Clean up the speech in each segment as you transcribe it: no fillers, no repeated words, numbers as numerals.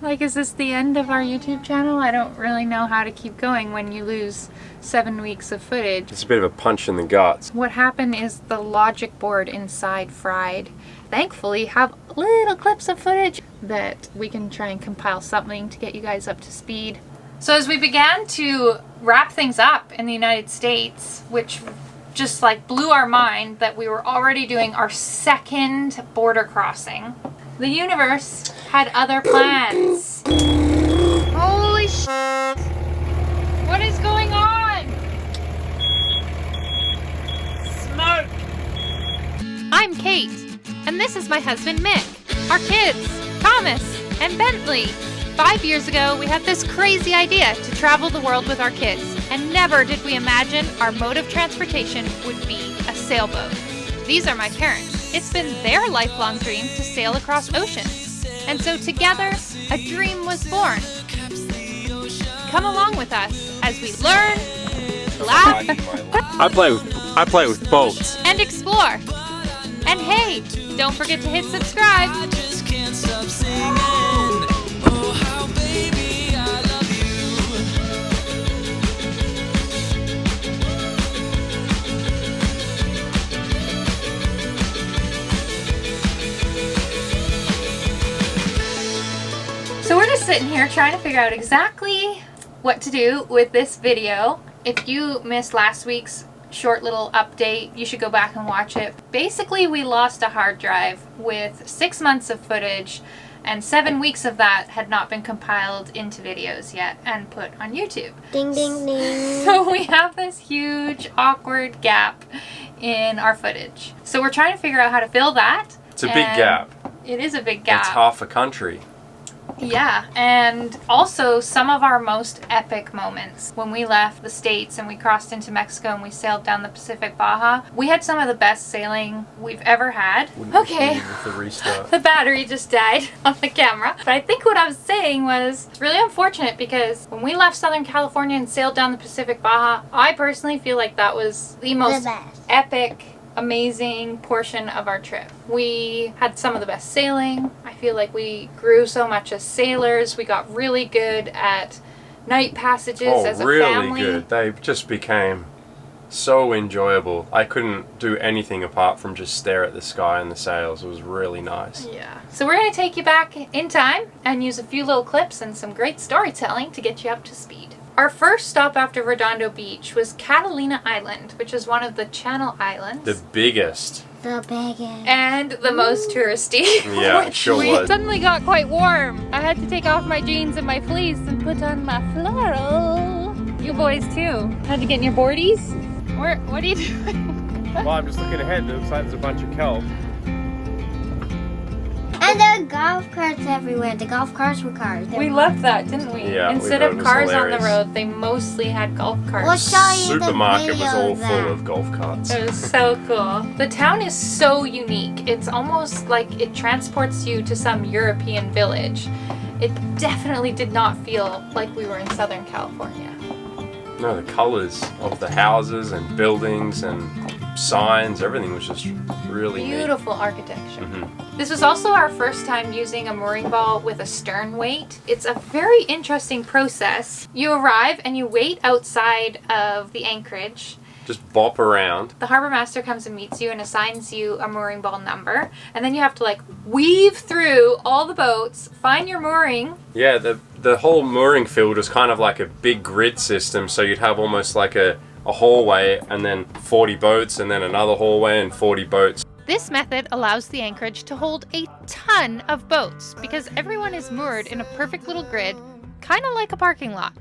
Like, is this the end of our YouTube channel? I don't really know how to keep going when you lose 7 weeks of footage. It's a bit of a punch in the guts. What happened is the logic board inside fried. Thankfully, have little clips of footage that we can try and compile something to get you guys up to speed. So as we began to wrap things up in the United States, which just like blew our mind that we were already doing our second border crossing, the universe had other plans. Holy shit! What is going on? Smoke! I'm Kate, and this is my husband Mick. Our kids, Thomas and Bentley. 5 years ago, we had this crazy idea to travel the world with our kids, and never did we imagine our mode of transportation would be a sailboat. These are my parents. It's been their lifelong dream to sail across oceans. And so together, a dream was born. Come along with us as we learn, laugh, I play with boats. and explore. And hey, don't forget to hit subscribe. I just can't stop singing. Oh, how baby I love So we're just sitting here trying to figure out exactly what to do with this video. If you missed last week's short little update, you should go back and watch it. Basically, we lost a hard drive with 6 months of footage, and 7 weeks of that had not been compiled into videos yet and put on YouTube. Ding, ding, ding. So we have this huge, awkward gap in our footage. So we're trying to figure out how to fill that. It's a big gap. It is a big gap. It's half a country. Yeah, and also some of our most epic moments. When we left the States and we crossed into Mexico and we sailed down the Pacific Baja, we had some of the best sailing we've ever had. Okay, With the restart. the battery just died on the camera. But I think what I was saying was, it's really unfortunate because when we left Southern California and sailed down the Pacific Baja, I personally feel like that was the most best. epic, amazing portion of our trip. We had some of the best sailing. I feel like we grew so much as sailors. We got really good at night passages as a really family. good. They just became so enjoyable. I couldn't do anything apart from just stare at the sky and the sails. It was really nice. Yeah. So we're going to take you back in time and use a few little clips and some great storytelling to get you up to speed. Our first stop after Redondo Beach was Catalina Island, which is one of the Channel Islands. The biggest. The biggest. And the most touristy. Yeah, it which sure we was. suddenly got quite warm. I had to take off my jeans and my fleece and put on my floral. You boys too. Had to get in your boardies? What are you doing? Well, I'm just looking ahead. It looks like there's a bunch of kelp. And there are golf carts everywhere. The golf carts were cars. We loved that, didn't we? Yeah, we Instead thought of it was cars on the hilarious. road, they mostly had golf carts. We'll show you Supermarket the was video all of full that. of golf carts. It was so cool. The town is so unique. It's almost like it transports you to some European village. It definitely did not feel like we were in Southern California. No, the colours of the houses and buildings and signs, everything was just really Beautiful architecture. neat. This was also our first time using a mooring ball with a stern weight. It's a very interesting process. You arrive and you wait outside of the anchorage. Just bop around. The harbor master comes and meets you and assigns you a mooring ball number. And then you have to like weave through all the boats, find your mooring. Yeah, the whole mooring field was kind of like a big grid system, so you'd have almost like a hallway and then 40 boats and then another hallway and 40 boats. This method allows the anchorage to hold a ton of boats because everyone is moored in a perfect little grid, kind of like a parking lot.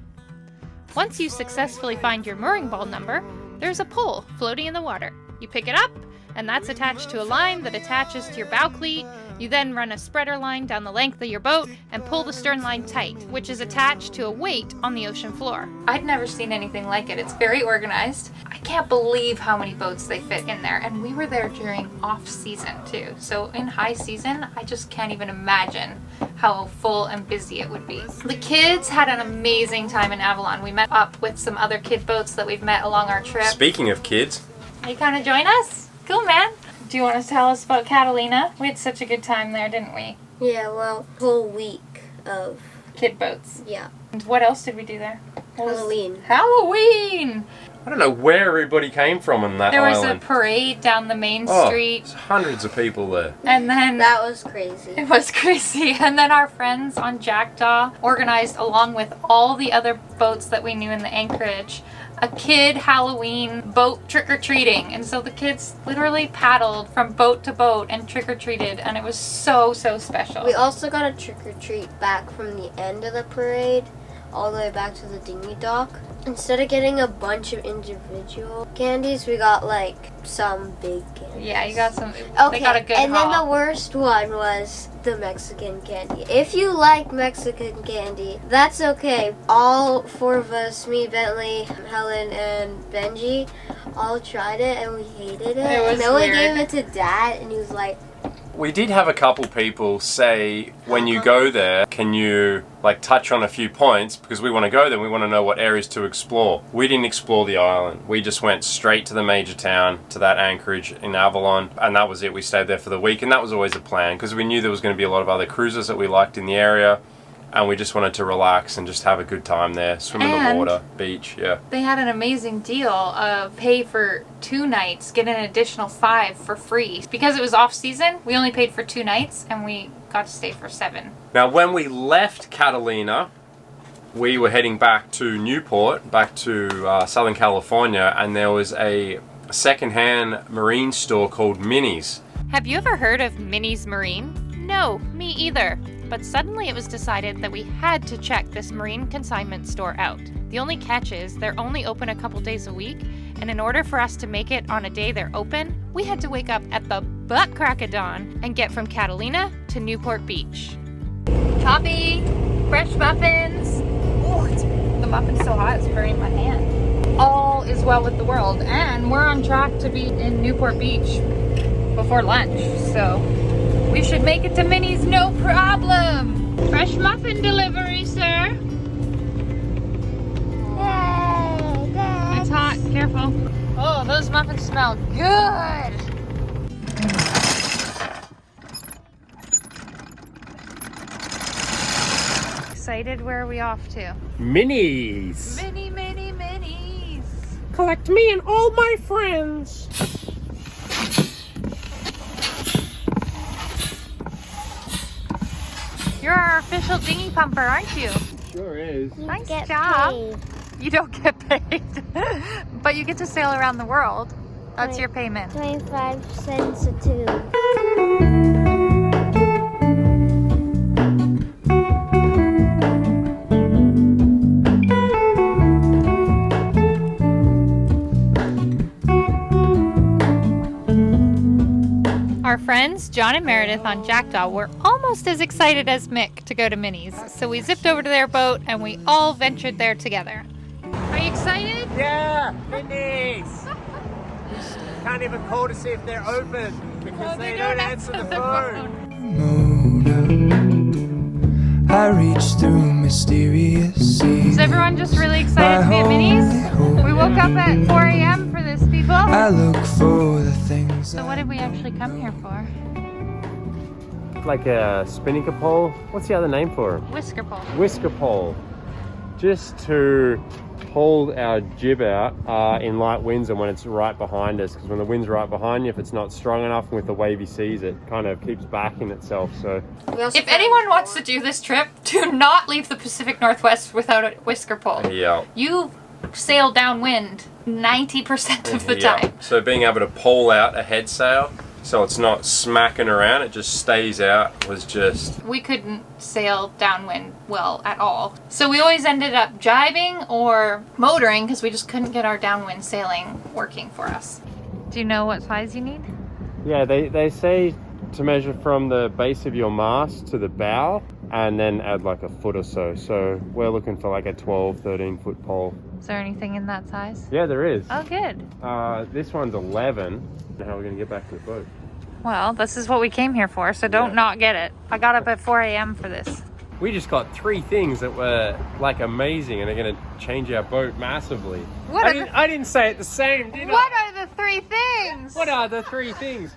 Once you successfully find your mooring ball number, there's a pole floating in the water. You pick it up, and that's attached to a line that attaches to your bow cleat. You then run a spreader line down the length of your boat and pull the stern line tight, which is attached to a weight on the ocean floor. I'd never seen anything like it. It's very organized. I can't believe how many boats they fit in there, and we were there during off-season too. So in high season, I just can't even imagine how full and busy it would be. The kids had an amazing time in Avalon. We met up with some other kid boats that we've met along our trip. Speaking of kids, Are you gonna join us? Cool, man. Do you want to tell us about Catalina? We had such a good time there, didn't we? Yeah, well, whole week of, Kid boats. yeah, And what else did we do there? What was- Halloween. Halloween! I don't know where everybody came from on that There was island. a parade down the main Oh, street. there's hundreds of people there. And then That was crazy. it was crazy. And then our friends on Jackdaw organized, along with all the other boats that we knew in the anchorage, a kid Halloween boat trick-or-treating. And so the kids literally paddled from boat to boat and trick-or-treated. And it was so, so special. We also got a trick-or-treat back from the end of the parade all the way back to the dinghy dock. Instead of getting a bunch of individual candies, we got like some big candies. Yeah, you got some. Okay, They got a good and then the haul. worst one was the Mexican candy. If you like Mexican candy, that's okay. All four of us, me, Bentley, Helen, and Benji, all tried it and we hated it. It was and then we weird. gave it to Dad and he was like, We did have a couple people say, when you go there, can you like touch on a few points, because we want to go there, we want to know what areas to explore. We didn't explore the island. We just went straight to the major town, to that anchorage in Avalon, and that was it. We stayed there for the week, and that was always a plan, because we knew there was going to be a lot of other cruises that we liked in the area, and we just wanted to relax and just have a good time there, swim in the And- water, beach, yeah. They had an amazing deal of pay for 2 nights, get an additional 5 for free. Because it was off season, we only paid for 2 nights and we got to stay for 7. Now, when we left Catalina, we were heading back to Newport, back to Southern California, and there was a secondhand marine store called Minnie's. Have you ever heard of Minnie's Marine? No, me either. But suddenly it was decided that we had to check this marine consignment store out. The only catch is they're only open a couple days a week, and in order for us to make it on a day they're open, we had to wake up at the butt crack of dawn and get from Catalina to Newport Beach. Coffee, fresh muffins. Oh, the muffin's so hot it's burning my hand. All is well with the world, and we're on track to be in Newport Beach before lunch, so we should make it to Minnie's no problem. Fresh muffin delivery, sir. It's hot, careful. Oh, those muffins smell good. Excited, where are we off to? Minnie's! Minnie's. Collect me and all my friends! You're our official dinghy pumper, aren't you? Sure is. Nice get job. paid. You don't get paid, but you get to sail around the world. That's your payment. 25 cents a tube. Our friends, John and Meredith on Jackdaw, were almost as excited as Mick to go to Minnie's. So we zipped over to their boat and we all ventured there together. Are you excited? Yeah, Minnie's. Can't even call to see if they're open because they don't answer the phone. I reach through mysterious seas. Is everyone just really excited to be at Minnie's? We woke up at 4 a.m. for this, people. I look for the things. So what did we actually come here for? Like a spinnaker pole. What's the other name for it? Whisker pole. Whisker pole. Just to hold our jib out in light winds and when it's right behind us, because when the wind's right behind you, if it's not strong enough and with the wavy seas, it kind of keeps backing itself. So If anyone wants to do this trip, do not leave the Pacific Northwest without a whisker pole. yeah. You sail downwind 90% of the time. So being able to pole out a head sail so it's not smacking around, it just stays out, was just... We couldn't sail downwind well at all. So we always ended up jibing or motoring because we just couldn't get our downwind sailing working for us. Do you know what size you need? Yeah, they say to measure from the base of your mast to the bow and then add like a foot or so. So we're looking for like a 12, 13 foot pole. Is there anything in that size? Yeah, there is. Oh, good. This one's 11. How are we going to get back to the boat? Well, this is what we came here for, so don't not get it. I got up at 4 a.m. for this. We just got 3 things that were like amazing and are going to change our boat massively. I didn't say it the same, did I? What are the 3 things? What are the 3 things?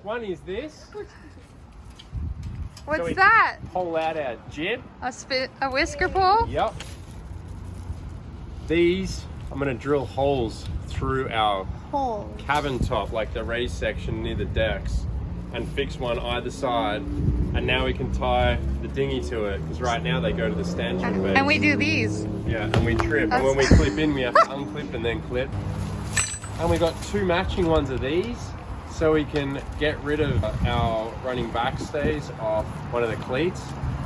One is this. What's we that? pull out our jib. A whisker pole? Yep. These, I'm gonna drill holes through our cabin top, like the raised section near the decks, and fix one either side. And now we can tie the dinghy to it, because right now they go to the stanchion base. And we do these. Yeah, and we trip. And when we clip in, we have to unclip and then clip. And we got 2 matching ones of these, so we can get rid of our running backstays off one of the cleats.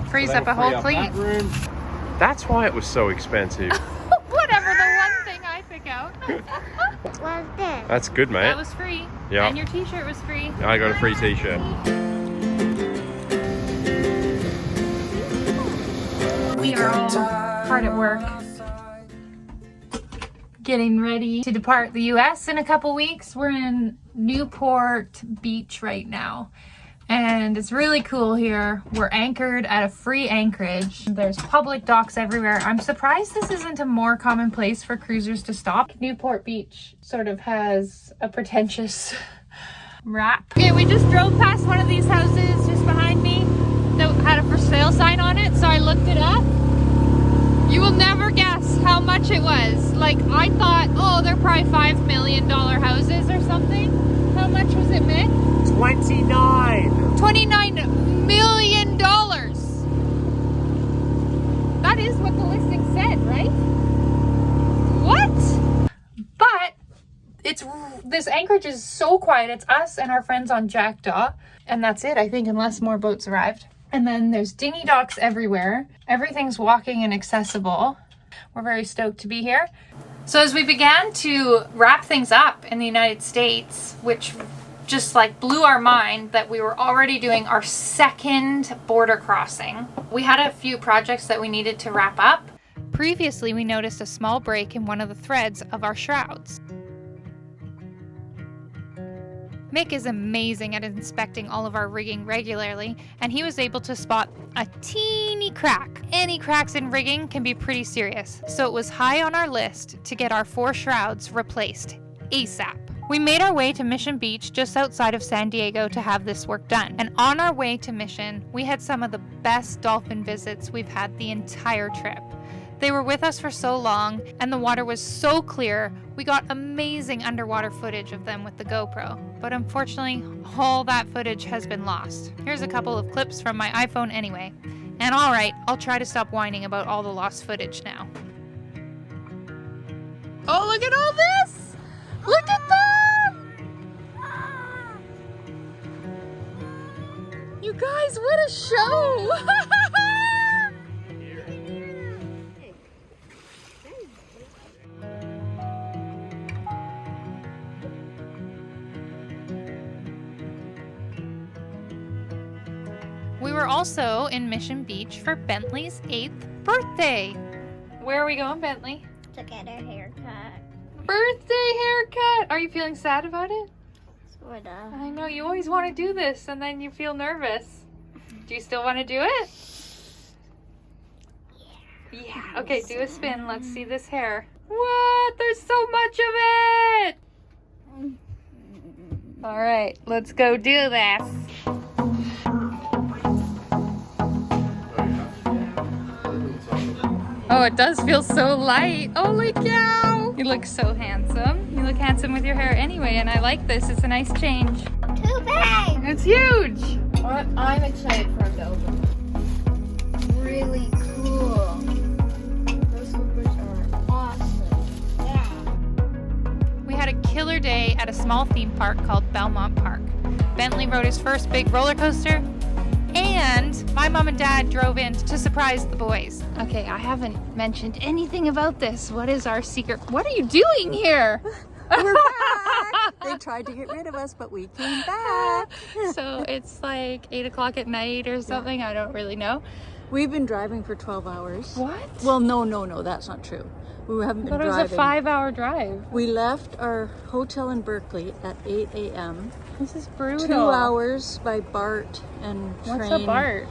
Frees So up a that'll whole free up cleat. that room. That's why it was so expensive. Whatever, the one thing I pick out. What's this? That's good, mate. That was free. Yeah. And your t-shirt was free. I got a free t-shirt. We are all hard at work. Getting ready to depart the US in a couple weeks. We're in Newport Beach right now. And it's really cool here. We're anchored at a free anchorage. There's public docks everywhere. I'm surprised this isn't a more common place for cruisers to stop. Newport Beach sort of has a pretentious rap. Okay, we just drove past one of these houses just behind me that had a for sale sign on it, so I looked it up. You will never guess how much it was. Like, I thought, oh, they're probably $5 million houses or something. How much was it, Mick? 29. $29 million. That is what the listing said, right? What? But this anchorage is so quiet. It's us and our friends on Jackdaw, and that's it, I think, unless more boats arrived. And then there's dinghy docks everywhere. Everything's walking and accessible. We're very stoked to be here. So as we began to wrap things up in the United States, which just like blew our mind that we were already doing our 2nd border crossing, we had a few projects that we needed to wrap up. Previously, we noticed a small break in one of the threads of our shrouds. Mick is amazing at inspecting all of our rigging regularly, and he was able to spot a teeny crack. Any cracks in rigging can be pretty serious, so it was high on our list to get our 4 shrouds replaced ASAP. We made our way to Mission Beach just outside of San Diego to have this work done, and on our way to Mission, we had some of the best dolphin visits we've had the entire trip. They were with us for so long, and the water was so clear, we got amazing underwater footage of them with the GoPro. But unfortunately, all that footage has been lost. Here's a couple of clips from my iPhone anyway. And alright, I'll try to stop whining about all the lost footage now. Oh, look at all this! Look at them! You guys, what a show! We were also in Mission Beach for Bentley's 8th birthday. Where are we going, Bentley? To get a haircut. Birthday haircut! Are you feeling sad about it? Sorta. I know, you always want to do this and then you feel nervous. Do you still want to do it? Yeah. Okay, do a spin. Let's see this hair. What? There's so much of it! All right, let's go do this. Oh, it does feel so light. Holy cow! You look so handsome. You look handsome with your hair anyway, and I like this. It's a nice change. Too big! It's huge! I'm excited for a go. Really cool. Those hoopers are awesome. Yeah. We had a killer day at a small theme park called Belmont Park. Bentley rode his first big roller coaster, and my mom and dad drove in to surprise the boys. Okay, I haven't mentioned anything about this. What is our secret? What are you doing here? We're back! They tried to get rid of us, but we came back. So it's like 8 o'clock at night or something. I don't really know. We've been driving for 12 hours. What? Well, no, that's not true. We haven't been But it was driving. a 5-hour drive. We left our hotel in Berkeley at 8 a.m. This is brutal. 2 hours by BART and train. What's a BART?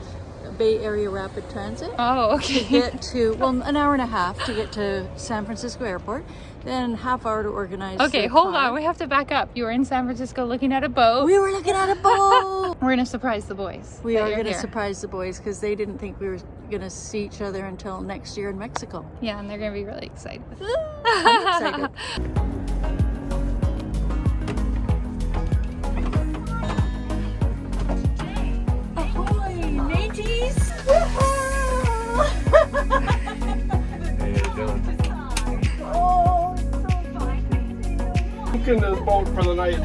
Bay Area Rapid Transit. Oh, To okay. get to, well, an hour and a half to get to San Francisco Airport, then half hour to organize. Okay, the hold car. on. We have to back up. You were in San Francisco looking at a boat. We were looking at a boat. We're gonna surprise the boys. We that are you're going to here. surprise the boys because they didn't think we were going to see each other until next year in Mexico. Yeah, and they're gonna be really excited. I'm excited. Ahoy, mateys! In this boat for the night.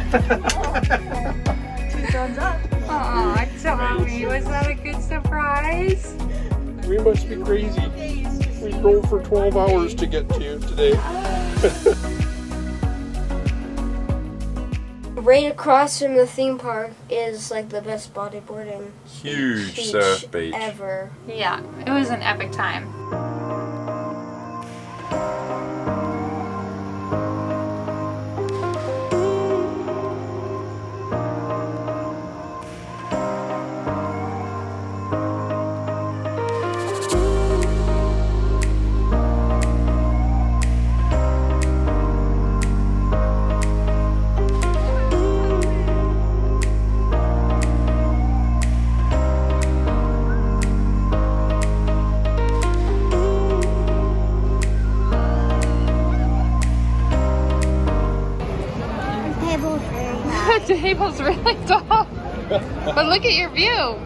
Two thumbs up. Aw, Tommy, was that a good surprise? We must be crazy. We drove for 12 hours to get to you today. Right across from the theme park is like the best bodyboarding Huge beach surf beach. ever. Yeah, it was an epic time. The table's really tall. But look at your view.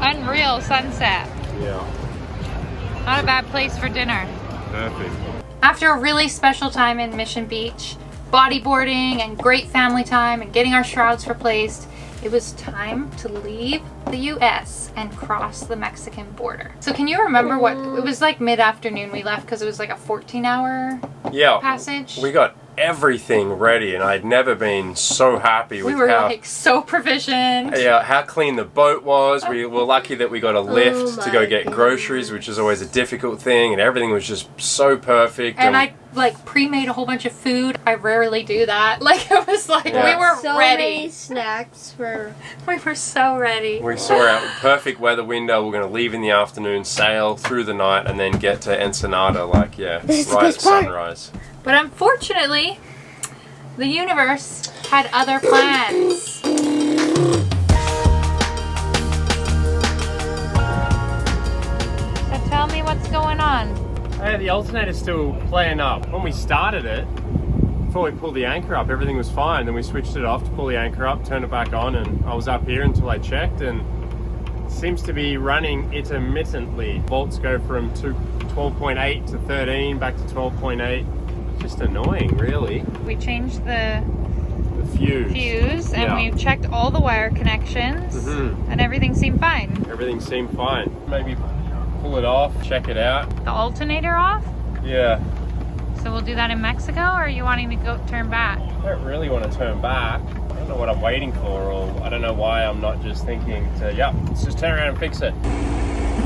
Unreal sunset. Yeah. Not a bad place for dinner. Perfect. After a really special time in Mission Beach, bodyboarding and great family time and getting our shrouds replaced, it was time to leave the US and cross the Mexican border. So can you remember what, it was like mid-afternoon we left because it was like a 14-hour Yeah. passage. We got everything ready, and I'd never been so happy with We were how like so provisioned. how clean the boat was. We were lucky that we got a lift to go my get groceries, which is always a difficult thing, and everything was just so perfect. And I like pre-made a whole bunch of food. I rarely do that. Like it was like Yeah. we were So ready. many snacks for We were so ready. We saw our perfect weather window. We're going to leave in the afternoon, sail through the night, and then get to Ensenada, like, yeah, This is the right at best part. sunrise. But unfortunately, the universe had other plans. So tell me what's going on. The alternator's still playing up. When we started it, before we pulled the anchor up, everything was fine. Then we switched it off to pull the anchor up, turned it back on, and I was up here until I checked, and it seems to be running intermittently. Volts go from 12.8 to 13, back to 12.8. Just annoying, really. We changed the The fuse. and Yeah. we've checked all the wire connections, Mhm. and everything seemed fine. Everything seemed fine. Maybe pull it off, check it out. The alternator off? Yeah. So we'll do that in Mexico, or are you wanting to go turn back? I don't really want to turn back. I don't know what I'm waiting for, or I don't know why I'm not just thinking to, yeah, let's just turn around and fix it.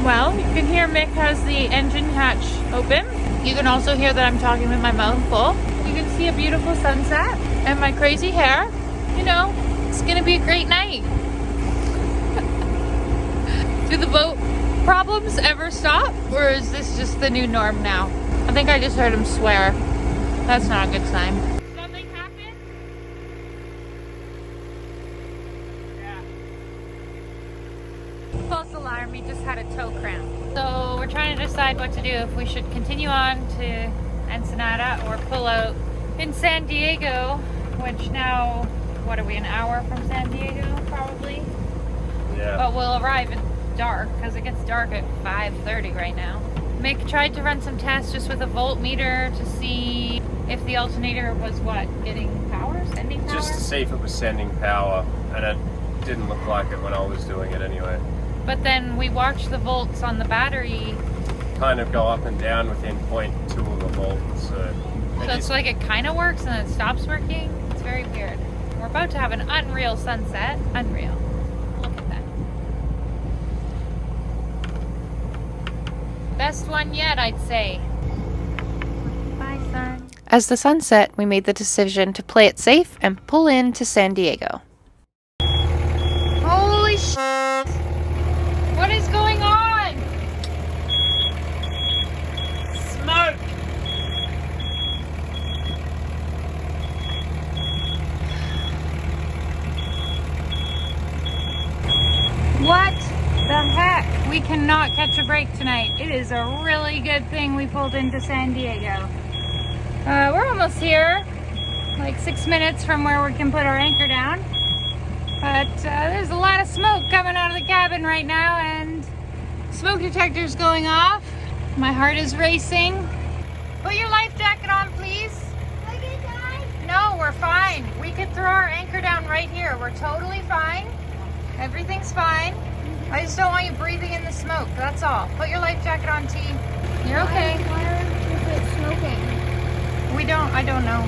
Well, you can hear Mick has the engine hatch open. You can also hear that I'm talking with my mouth full. You can see a beautiful sunset and my crazy hair. You know, it's gonna be a great night. Do the boat problems ever stop, or is this just the new norm now? I think I just heard him swear. That's not a good sign. Something happened? False alarm, he just had a toe cramp. So we're trying to decide what to do, if we should continue on to Ensenada or pull out in San Diego, which now, what are we, an hour from San Diego probably? Yeah. But we'll arrive at dark because it gets dark at 5:30 right now. Mick tried to run some tests just with a voltmeter to see if the alternator was what, getting power, sending power? Just to see if it was sending power, and it didn't look like it when I was doing it anyway. But then we watched the volts on the battery, Kind of go up and down within 0.2 of a volt, so... so it's like it kind of works and then it stops working. It's very weird. We're about to have an unreal sunset. Unreal. Look at that. Best one yet, I'd say. Bye, sun. As the sun set, we made the decision to play it safe and pull in to San Diego. Holy we cannot catch a break tonight. It is a really good thing we pulled into San Diego. We're almost here, like 6 minutes from where we can put our anchor down. But there's a lot of smoke coming out of the cabin right now, and smoke detector's going off. My heart is racing. Put your life jacket on, please. No, we're fine. We could throw our anchor down right here. We're totally fine. Everything's fine. I just don't want you breathing in the smoke, that's all. Put your life jacket on, T. You're okay. Why are it smoking? I don't know.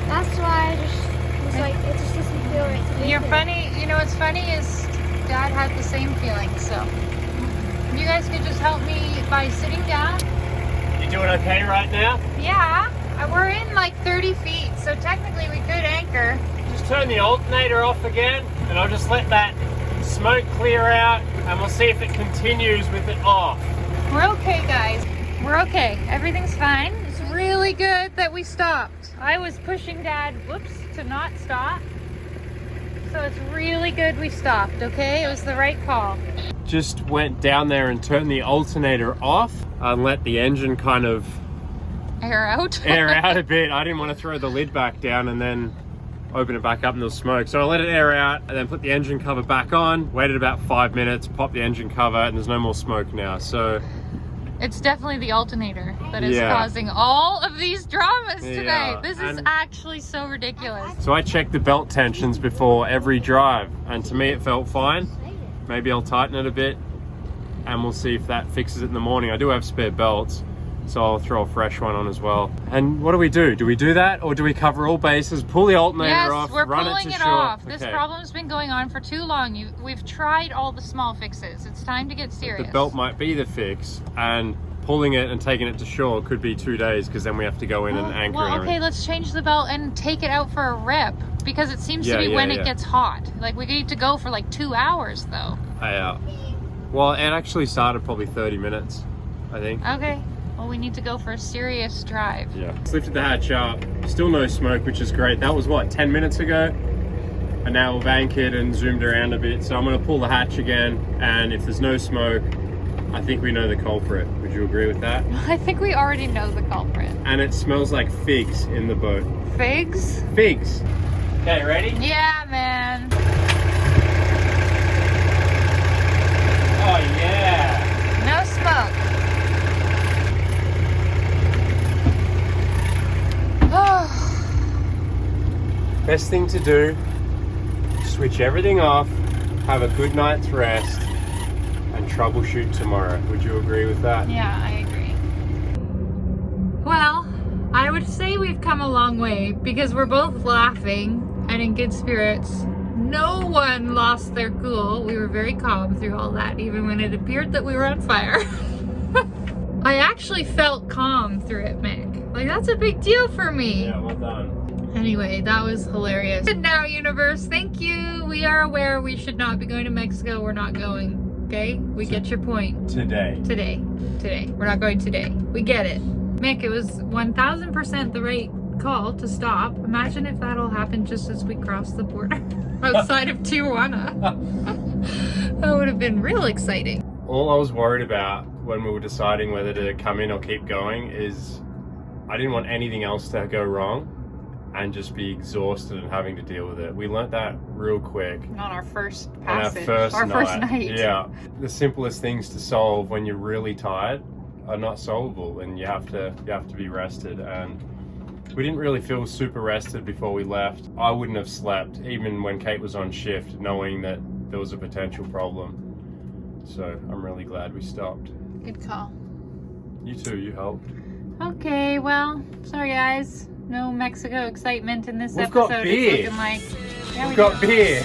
That's why I just was like, it just doesn't feel right to me. You're funny. You know what's funny is Dad had the same feeling, so. You guys could just help me by sitting down. You doing okay right now? Yeah, we're in like 30 feet, so technically we could anchor. Just turn the alternator off again, and I'll just let that smoke clear out, and we'll see if it continues with it off. We're okay, guys. We're okay. Everything's fine. It's really good that we stopped. I was pushing Dad, to not stop. So it's really good we stopped, okay? It was the right call. Just went down there and turned the alternator off and let the engine kind of Air out. air out a bit. I didn't want to throw the lid back down and then open it back up and there's smoke. So I let it air out and then put the engine cover back on, waited about 5 minutes, popped the engine cover, and there's no more smoke now. So it's definitely the alternator that is causing all of these dramas tonight. Yeah, This is actually so ridiculous. So I checked the belt tensions before every drive, and to me it felt fine. Maybe I'll tighten it a bit and we'll see if that fixes it in the morning. I do have spare belts, so I'll throw a fresh one on as well. And what do we do? Do we do that, or do we cover all bases, pull the alternator off, we're run pulling it to it shore? off. Okay. This problem's been going on for too long. We've tried all the small fixes. It's time to get serious. The belt might be the fix, and pulling it and taking it to shore could be 2 days, because then we have to go in and anchor Well, and okay, everything. let's change the belt and take it out for a rip, because it seems to be when it gets hot. Like, we need to go for like 2 hours though. Well, it actually started probably 30 minutes, I think. Okay. Well, we need to go for a serious drive. Yeah. Just lifted the hatch up. Still no smoke, which is great. That was what, 10 minutes ago? And now we've anchored and zoomed around a bit. So I'm going to pull the hatch again. And if there's no smoke, I think we know the culprit. Would you agree with that? I think we already know the culprit. And it smells like figs in the boat. Figs? Figs. Okay, ready? Yeah, man. Oh yeah! No smoke. Best thing to do, switch everything off, have a good night's rest, and troubleshoot tomorrow. Would you agree with that? Yeah, I agree. Well, I would say we've come a long way because we're both laughing and in good spirits. No one lost their cool. We were very calm through all that, even when it appeared that we were on fire. I actually felt calm through it, Mick. Like, that's a big deal for me. Yeah, well done. Anyway, that was hilarious. And now, universe, thank you. We are aware we should not be going to Mexico. We're not going, okay? We get your point. Today. Today. We're not going today. We get it. Mick, it was 1000% the right call to stop. Imagine if that all happened just as we crossed the border outside of Tijuana. That would have been real exciting. All I was worried about when we were deciding whether to come in or keep going is I didn't want anything else to go wrong and just be exhausted and having to deal with it. We learnt that real quick. On our first On our passage. first night. Yeah. The simplest things to solve when you're really tired are not solvable, and you have to be rested. And we didn't really feel super rested before we left. I wouldn't have slept even when Kate was on shift, knowing that there was a potential problem. So I'm really glad we stopped. Good call. You too, you helped. Okay, well, sorry guys. No Mexico excitement in this We've episode. got beer. It's looking like... Yeah, We've got beer.